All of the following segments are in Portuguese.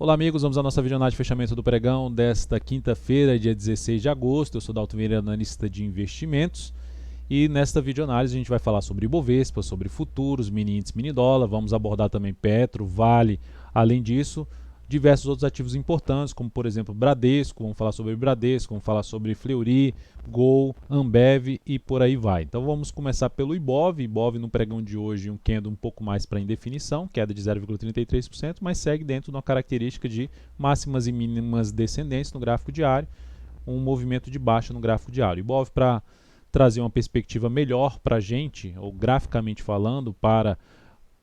Olá amigos, vamos à nossa videonade de fechamento do pregão desta quinta-feira, dia 16 de agosto. Eu sou Dalton Vieira, analista de investimentos, e nesta videonálise a gente vai falar sobre Ibovespa, sobre futuros, mini índice, mini dólar. Vamos abordar também Petro, Vale, além disso, diversos outros ativos importantes, como por exemplo Bradesco. Vamos falar sobre Bradesco, vamos falar sobre Fleury, Gol, Ambev e por aí vai. Então vamos começar pelo Ibov. Ibov no pregão de hoje um candle um pouco mais para indefinição, queda de 0,33%, mas segue dentro de uma característica de máximas e mínimas descendentes no gráfico diário, um movimento de baixa no gráfico diário. Ibov, para trazer uma perspectiva melhor para a gente, ou graficamente falando, para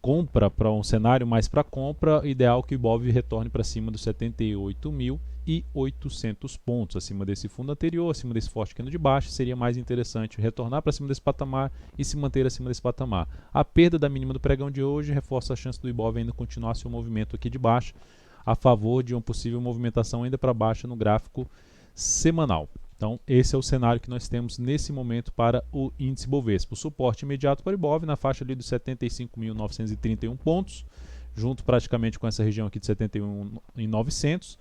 compra, para um cenário mais para compra, ideal que o Ibov retorne para cima dos 78.800 pontos, acima desse fundo anterior, acima desse forte candle de baixa. Seria mais interessante retornar para cima desse patamar e se manter acima desse patamar. A perda da mínima do pregão de hoje reforça a chance do Ibov ainda continuar seu movimento aqui de baixa, a favor de uma possível movimentação ainda para baixa no gráfico semanal. Então, esse é o cenário que nós temos nesse momento para o índice Bovespa. O suporte imediato para o Ibov na faixa ali dos 75.931 pontos, junto praticamente com essa região aqui de 75.900,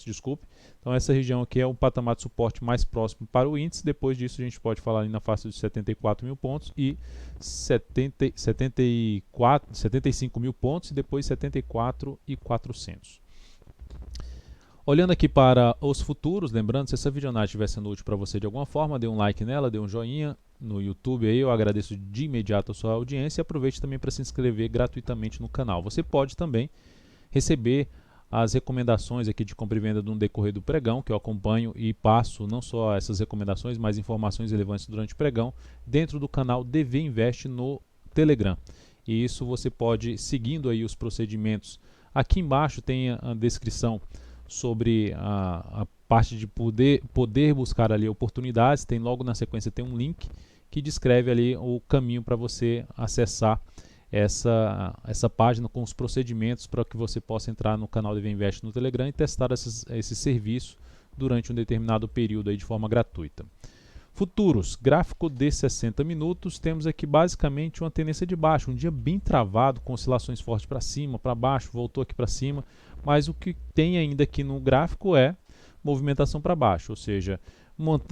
desculpe. Então, essa região aqui é o patamar de suporte mais próximo para o índice. Depois disso, a gente pode falar ali na faixa dos 74 mil pontos e 75 mil pontos e depois 74.400. Olhando aqui para os futuros, lembrando, se essa videonagem estiver sendo útil para você de alguma forma, dê um like nela, dê um joinha no YouTube aí, eu agradeço de imediato a sua audiência, e aproveite também para se inscrever gratuitamente no canal. Você pode também receber as recomendações aqui de compra e venda no decorrer do pregão, que eu acompanho e passo não só essas recomendações, mas informações relevantes durante o pregão, dentro do canal DV Invest no Telegram. E isso você pode, seguindo aí os procedimentos. Aqui embaixo tem a descrição sobre a parte de poder buscar ali oportunidades. Tem logo na sequência tem um link que descreve ali o caminho para você acessar essa página com os procedimentos para que você possa entrar no canal DV Invest no Telegram e testar esse serviço durante um determinado período aí de forma gratuita. Futuros, gráfico de 60 minutos, temos aqui basicamente uma tendência de baixa, um dia bem travado, com oscilações fortes para cima, para baixo, voltou aqui para cima, mas o que tem ainda aqui no gráfico é movimentação para baixo, ou seja,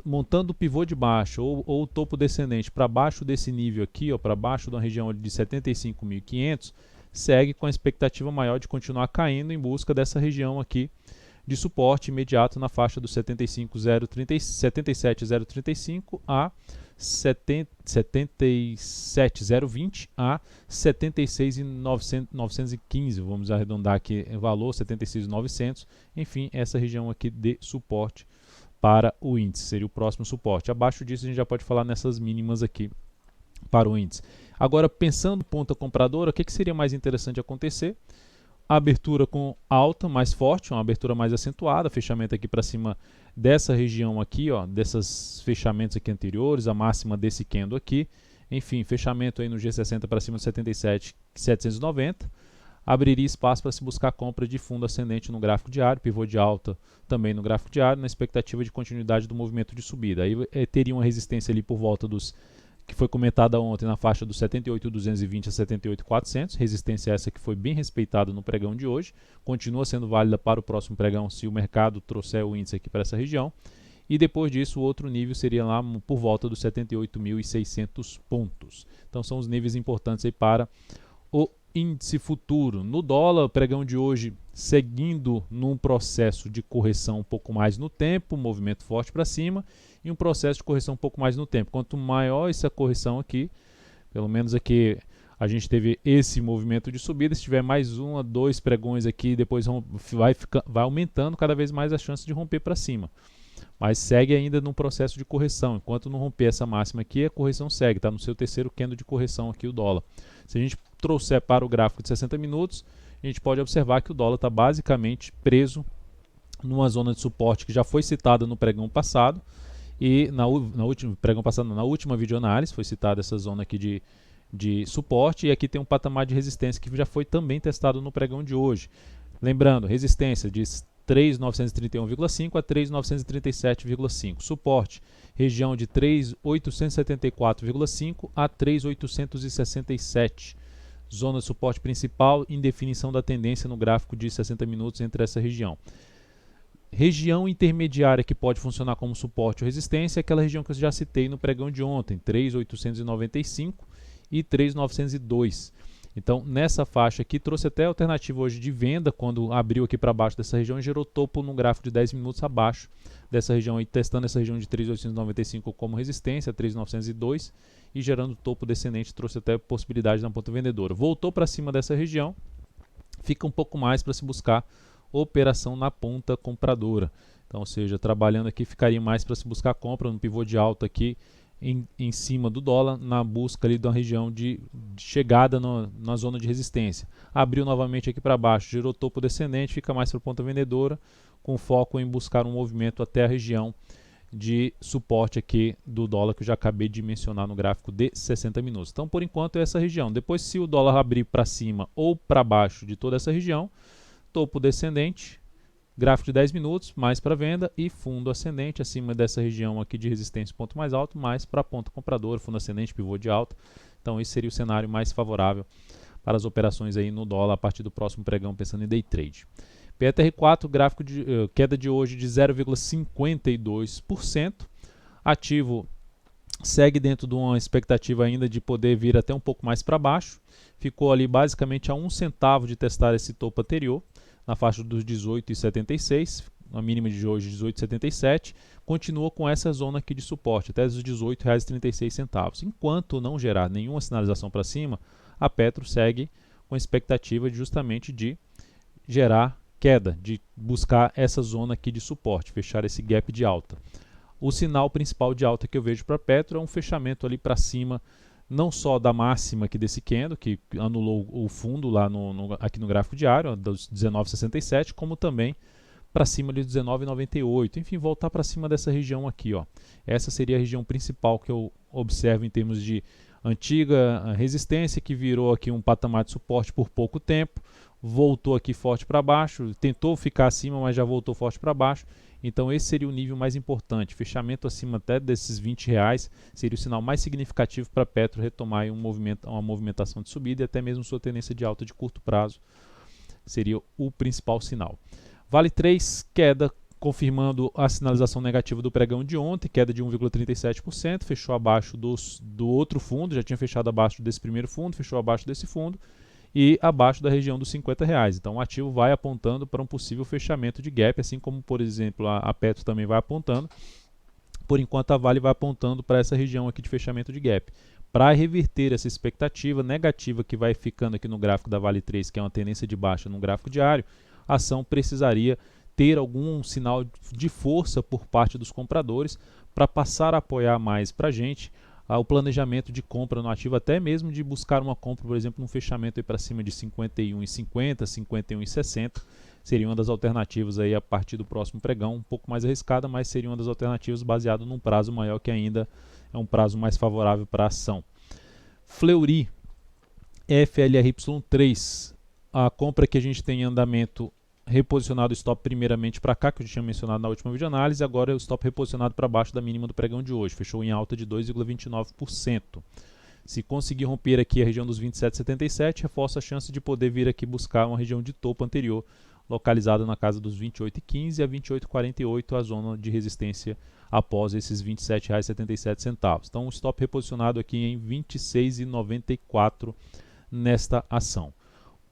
montando o pivô de baixo ou o topo descendente para baixo desse nível aqui, para baixo da região de 75.500, segue com a expectativa maior de continuar caindo em busca dessa região aqui de suporte imediato na faixa dos 77.035 a 77.020 a 76.915, vamos arredondar aqui o valor, 76.900, enfim, essa região aqui de suporte para o índice, seria o próximo suporte. Abaixo disso a gente já pode falar nessas mínimas aqui para o índice. Agora, pensando ponta compradora, o que seria mais interessante acontecer? A abertura com alta mais forte, uma abertura mais acentuada, fechamento aqui para cima dessa região aqui, desses fechamentos aqui anteriores, a máxima desse candle aqui, enfim, fechamento aí no G60 para cima de 77.790, abriria espaço para se buscar compra de fundo ascendente no gráfico diário, pivô de alta também no gráfico diário, na expectativa de continuidade do movimento de subida. Aí teria uma resistência ali por volta dos que foi comentada ontem na faixa dos 78.220 a 78.400, resistência essa que foi bem respeitada no pregão de hoje, continua sendo válida para o próximo pregão se o mercado trouxer o índice aqui para essa região, e depois disso o outro nível seria lá por volta dos 78.600 pontos. Então são os níveis importantes aí para o índice futuro. No dólar, o pregão de hoje seguindo num processo de correção um pouco mais no tempo, movimento forte para cima, e um processo de correção um pouco mais no tempo. Quanto maior essa correção aqui, pelo menos aqui a gente teve esse movimento de subida, se tiver mais um a dois pregões aqui, depois vai aumentando cada vez mais a chance de romper para cima. Mas segue ainda num processo de correção. Enquanto não romper essa máxima aqui, a correção segue, está no seu terceiro candle de correção aqui o dólar. Se a gente trouxer para o gráfico de 60 minutos, a gente pode observar que o dólar está basicamente preso numa zona de suporte que já foi citada no pregão passado, e na última videoanálise foi citada essa zona aqui de suporte, e aqui tem um patamar de resistência que já foi também testado no pregão de hoje. Lembrando, resistência de 3.931,5 a 3.937,5. Suporte, região de 3.874,5 a 3.867. Zona de suporte principal, indefinição da tendência no gráfico de 60 minutos entre essa região. Região intermediária que pode funcionar como suporte ou resistência é aquela região que eu já citei no pregão de ontem, 3.895 e 3.902. Então, nessa faixa aqui, trouxe até alternativa hoje de venda, quando abriu aqui para baixo dessa região e gerou topo no gráfico de 10 minutos abaixo dessa região, aí, testando essa região de 3.895 como resistência, 3.902, e gerando topo descendente, trouxe até possibilidade na ponta vendedora. Voltou para cima dessa região, fica um pouco mais para se buscar operação na ponta compradora. Então, ou seja, trabalhando aqui, ficaria mais para se buscar compra no pivô de alta aqui, em cima do dólar, na busca ali da região de chegada na zona de resistência. Abriu novamente aqui para baixo, gerou topo descendente, fica mais para a ponta vendedora, com foco em buscar um movimento até a região de suporte aqui do dólar que eu já acabei de mencionar no gráfico de 60 minutos. Então, por enquanto, é essa região. Depois, se o dólar abrir para cima ou para baixo de toda essa região, topo descendente, gráfico de 10 minutos, mais para venda, e fundo ascendente acima dessa região aqui de resistência, ponto mais alto, mais para a ponta compradora, fundo ascendente, pivô de alta. Então esse seria o cenário mais favorável para as operações aí no dólar a partir do próximo pregão, pensando em day trade. PTR4, gráfico de queda de hoje de 0,52%. Ativo segue dentro de uma expectativa ainda de poder vir até um pouco mais para baixo. Ficou ali basicamente a 1 centavo de testar esse topo anterior, na faixa dos 18,76, a mínima de hoje 18,77, continua com essa zona aqui de suporte, até os R$ 18,36. Enquanto não gerar nenhuma sinalização para cima, a Petro segue com a expectativa justamente de gerar queda, de buscar essa zona aqui de suporte, fechar esse gap de alta. O sinal principal de alta que eu vejo para a Petro é um fechamento ali para cima, não só da máxima aqui desse candle, que anulou o fundo lá aqui no gráfico diário, dos 19,67, como também para cima de 19,98. Enfim, voltar para cima dessa região aqui, ó. Essa seria a região principal que eu observo em termos de antiga resistência, que virou aqui um patamar de suporte por pouco tempo, voltou aqui forte para baixo, tentou ficar acima, mas já voltou forte para baixo. Então esse seria o nível mais importante, fechamento acima até desses R$20 seria o sinal mais significativo para a Petro retomar uma movimentação de subida e até mesmo sua tendência de alta de curto prazo, seria o principal sinal. Vale 3, queda, confirmando a sinalização negativa do pregão de ontem, queda de 1,37%, fechou abaixo do outro fundo, já tinha fechado abaixo desse primeiro fundo, fechou abaixo desse fundo, e abaixo da região dos R$50. Então o ativo vai apontando para um possível fechamento de gap, assim como, por exemplo, a Petro também vai apontando. Por enquanto a Vale vai apontando para essa região aqui de fechamento de gap. Para reverter essa expectativa negativa que vai ficando aqui no gráfico da Vale 3, que é uma tendência de baixa no gráfico diário, a ação precisaria ter algum sinal de força por parte dos compradores para passar a apoiar mais para a gente o planejamento de compra no ativo, até mesmo de buscar uma compra, por exemplo, num fechamento para cima de 51,50, 51,60, seria uma das alternativas aí a partir do próximo pregão, um pouco mais arriscada, mas seria uma das alternativas baseado num prazo maior, que ainda é um prazo mais favorável para a ação. Fleury, FLRY3, a compra que a gente tem em andamento, reposicionado o stop primeiramente para cá, que eu já tinha mencionado na última videoanálise, agora é o stop reposicionado para baixo da mínima do pregão de hoje, fechou em alta de 2,29%. Se conseguir romper aqui a região dos 27,77, reforça a chance de poder vir aqui buscar uma região de topo anterior, localizada na casa dos 28,15 a 28,48, a zona de resistência após esses R$ 27,77. Então o stop reposicionado aqui em 26,94 nesta ação.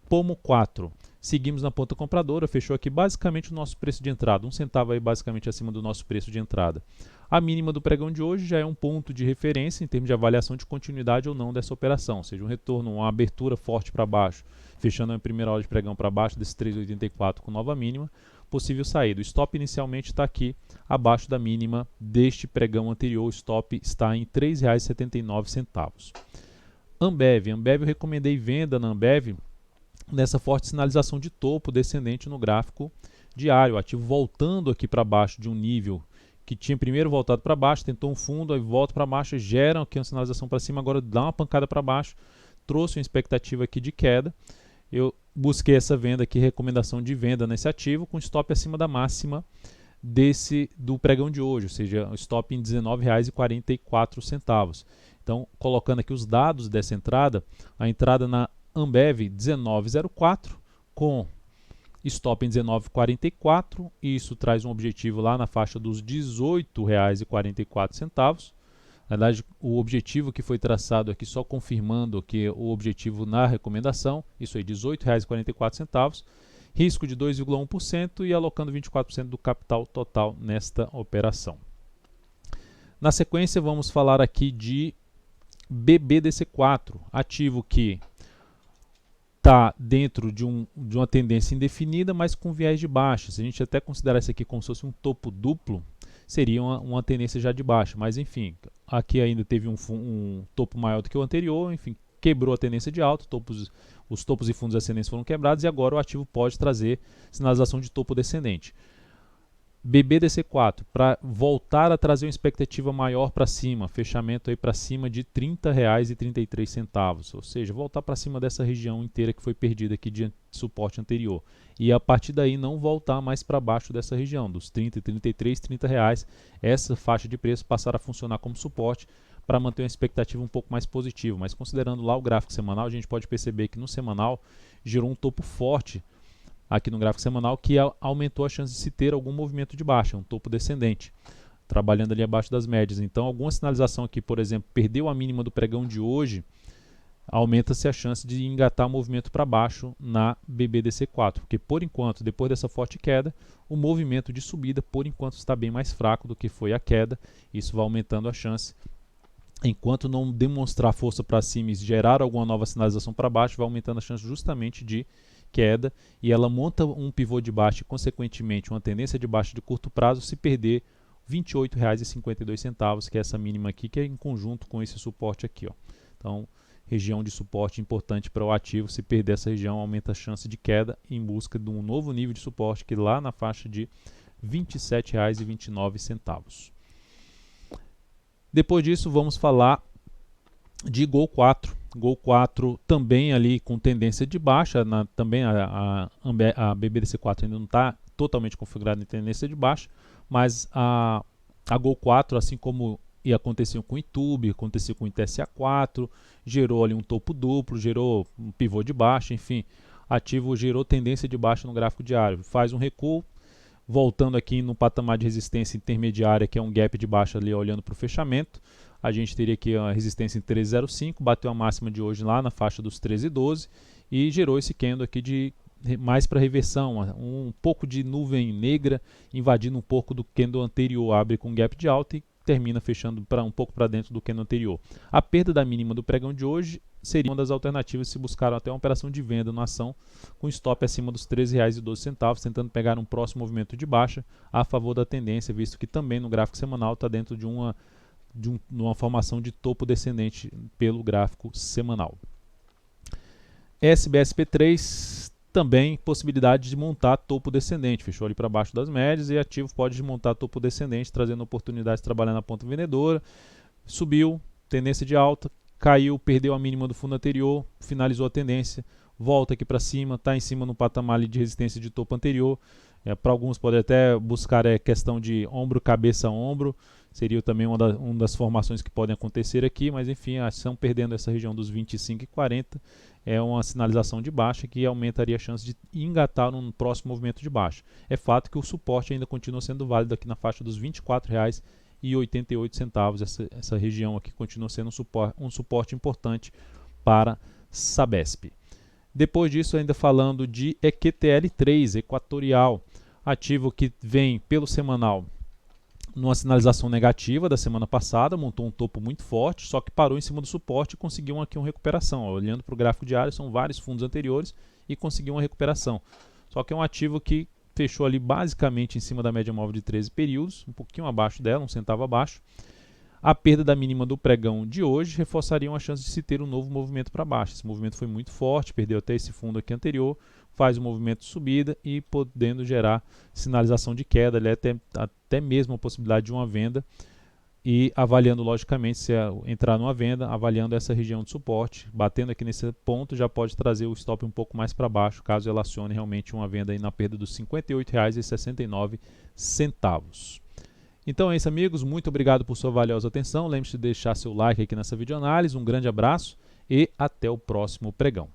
Pomo 4, seguimos na ponta compradora, fechou aqui basicamente o nosso preço de entrada, 1 centavo aí basicamente acima do nosso preço de entrada. A mínima do pregão de hoje já é um ponto de referência em termos de avaliação de continuidade ou não dessa operação, ou seja, um retorno, uma abertura forte para baixo, fechando a primeira hora de pregão para baixo desse 3,84 com nova mínima, possível saída. O stop inicialmente está aqui abaixo da mínima deste pregão anterior, o stop está em R$ 3,79. Ambev eu recomendei venda na Ambev, nessa forte sinalização de topo descendente no gráfico diário, o ativo voltando aqui para baixo de um nível que tinha primeiro voltado para baixo, tentou um fundo, aí volta para baixo, gera aqui uma sinalização para cima, agora dá uma pancada para baixo, trouxe uma expectativa aqui de queda. Eu busquei essa venda aqui, recomendação de venda nesse ativo, com stop acima da máxima do pregão de hoje, ou seja, o stop em R$ 19,44. Então, colocando aqui os dados dessa entrada, a entrada na Ambev 19,04 com stop em 19,44, isso traz um objetivo lá na faixa dos R$ 18,44. Na verdade, o objetivo que foi traçado aqui, só confirmando que o objetivo na recomendação, isso aí, R$ 18,44, risco de 2,1% e alocando 24% do capital total nesta operação. Na sequência, vamos falar aqui de BBDC4, ativo que está dentro de uma tendência indefinida, mas com viés de baixa. Se a gente até considerar isso aqui como se fosse um topo duplo, seria uma tendência já de baixa. Mas enfim, aqui ainda teve um topo maior do que o anterior, enfim, quebrou a tendência de alta, os topos e fundos ascendentes foram quebrados e agora o ativo pode trazer sinalização de topo descendente. BBDC4, para voltar a trazer uma expectativa maior para cima, fechamento aí para cima de R$ 30,33, ou seja, voltar para cima dessa região inteira que foi perdida aqui de suporte anterior. E a partir daí não voltar mais para baixo dessa região, dos 30, 33, 30 reais, essa faixa de preço passar a funcionar como suporte para manter uma expectativa um pouco mais positiva. Mas considerando lá o gráfico semanal, a gente pode perceber que no semanal gerou um topo forte aqui no gráfico semanal, que aumentou a chance de se ter algum movimento de baixa, um topo descendente, trabalhando ali abaixo das médias. Então, alguma sinalização aqui, por exemplo, perdeu a mínima do pregão de hoje, aumenta-se a chance de engatar o movimento para baixo na BBDC4, porque por enquanto, depois dessa forte queda, o movimento de subida, por enquanto, está bem mais fraco do que foi a queda. Isso vai aumentando a chance. Enquanto não demonstrar força para cima e gerar alguma nova sinalização para baixo, vai aumentando a chance justamente de queda, e ela monta um pivô de baixa e, consequentemente, uma tendência de baixa de curto prazo se perder R$ 28,52, que é essa mínima aqui, que é em conjunto com esse suporte aqui. Ó. Então, região de suporte importante para o ativo, se perder essa região, aumenta a chance de queda em busca de um novo nível de suporte, que lá na faixa de R$ 27,29. Depois disso, vamos falar de Gol 4. Gol 4 também ali com tendência de baixa, também a BBDC4 ainda não está totalmente configurada em tendência de baixa, mas a Gol 4, assim como aconteceu com o YouTube, aconteceu com o ITSA4, gerou ali um topo duplo, gerou um pivô de baixa, enfim, ativo gerou tendência de baixa no gráfico diário, faz um recuo, voltando aqui no patamar de resistência intermediária, que é um gap de baixa ali olhando para o fechamento. A gente teria aqui a resistência em 13,05, bateu a máxima de hoje lá na faixa dos 13,12 e gerou esse candle aqui de mais para reversão, um pouco de nuvem negra invadindo um pouco do candle anterior, abre com gap de alta e termina fechando um pouco para dentro do candle anterior. A perda da mínima do pregão de hoje seria uma das alternativas se buscaram até uma operação de venda na ação com stop acima dos R$ 13,12, tentando pegar um próximo movimento de baixa a favor da tendência, visto que também no gráfico semanal está dentro de uma formação de topo descendente pelo gráfico semanal. SBSP3 também possibilidade de montar topo descendente, fechou ali para baixo das médias e ativo pode montar topo descendente, trazendo oportunidades de trabalhar na ponta vendedora. Subiu, tendência de alta, caiu, perdeu a mínima do fundo anterior, finalizou a tendência, volta aqui para cima, está em cima no patamar ali de resistência de topo anterior. Para alguns pode até buscar questão de ombro, cabeça, ombro, seria também uma das formações que podem acontecer aqui, mas enfim, a ação perdendo essa região dos 25,40 é uma sinalização de baixa que aumentaria a chance de engatar num próximo movimento de baixa. É fato que o suporte ainda continua sendo válido aqui na faixa dos R$ 24,88, essa região aqui continua sendo um suporte importante para Sabesp. Depois disso, ainda falando de EQTL3, Equatorial, ativo que vem pelo semanal numa sinalização negativa da semana passada, montou um topo muito forte, só que parou em cima do suporte e conseguiu aqui uma recuperação. Olhando para o gráfico diário, são vários fundos anteriores e conseguiu uma recuperação. Só que é um ativo que fechou ali basicamente em cima da média móvel de 13 períodos, um pouquinho abaixo dela, um centavo abaixo. A perda da mínima do pregão de hoje reforçaria a chance de se ter um novo movimento para baixo. Esse movimento foi muito forte, perdeu até esse fundo aqui anterior, faz um movimento de subida e podendo gerar sinalização de queda, até mesmo a possibilidade de uma venda e avaliando logicamente se entrar numa venda, avaliando essa região de suporte, batendo aqui nesse ponto já pode trazer o stop um pouco mais para baixo, caso relacione realmente uma venda aí na perda dos R$ 58,69. Então é isso, amigos, muito obrigado por sua valiosa atenção, lembre-se de deixar seu like aqui nessa videoanálise, um grande abraço e até o próximo pregão.